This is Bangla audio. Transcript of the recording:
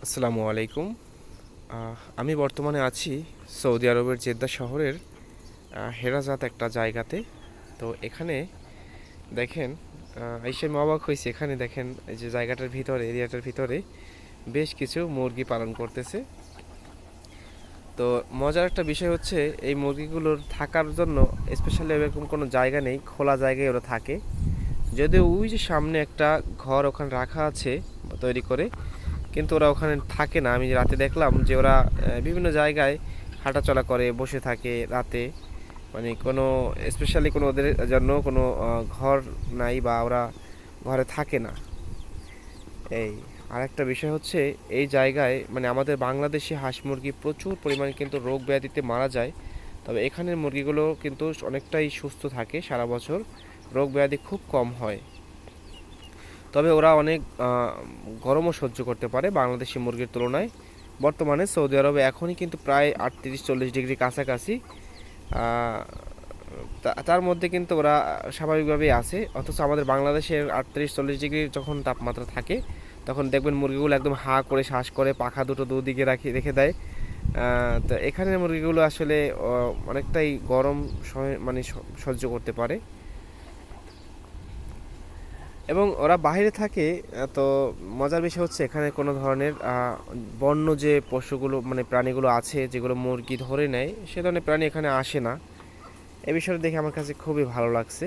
আসসালামু আলাইকুম। আমি বর্তমানে আছি সৌদি আরবের জেদ্দা শহরের হেরাজাত একটা জায়গাতে। তো এখানে দেখেন, এসে আমি অবাক হয়েছি। এখানে দেখেন এই যে জায়গাটার ভিতরে, এরিয়াটার ভিতরে বেশ কিছু মুরগি পালন করতেছে। তো মজার একটা বিষয় হচ্ছে, এই মুরগিগুলোর থাকার জন্য স্পেশালি এরকম কোনো জায়গা নেই, খোলা জায়গায় ওরা থাকে। যদিও ওই যে সামনে একটা ঘর ওখানে রাখা আছে তৈরি করে, কিন্তু ওরা ওখানে থাকে না। আমি রাতে দেখলাম যে ওরা বিভিন্ন জায়গায় হাঁটাচলা করে, বসে থাকে রাতে। মানে কোনো স্পেশালি কোনো ওদের জন্য কোনো ঘর নাই, বা ওরা ঘরে থাকে না। এই আরেকটা বিষয় হচ্ছে, এই জায়গায় মানে আমাদের বাংলাদেশি হাঁস মুরগি প্রচুর পরিমাণে কিন্তু রোগ ব্যাধিতে মারা যায়। তবে এখানের মুরগিগুলো কিন্তু অনেকটাই সুস্থ থাকে সারা বছর, রোগ ব্যাধি খুব কম হয়। তবে ওরা অনেক গরমও সহ্য করতে পারে বাংলাদেশি মুরগির তুলনায়। বর্তমানে সৌদি আরবে এখনই কিন্তু প্রায় 38-40 ডিগ্রি কাছাকাছি। তার মধ্যে কিন্তু ওরা স্বাভাবিকভাবেই আছে। অথচ আমাদের বাংলাদেশের 38-40 ডিগ্রি যখন তাপমাত্রা থাকে, তখন দেখবেন মুরগিগুলো একদম হা করে শ্বাস করে, পাখা দুটো দুদিকে রেখে দেয়। তো এখানের মুরগিগুলো আসলে অনেকটাই গরম মানে সহ্য করতে পারে, এবং ওরা বাইরে থাকে। তো মজার বিষয় হচ্ছে, এখানে কোনো ধরনের বন্য যে পশুগুলো মানে প্রাণীগুলো আছে যেগুলো মুরগি ধরে নেয়, সে ধরনের প্রাণী এখানে আসে না। এই বিষয়টা দেখে আমার কাছে খুবই ভালো লাগছে।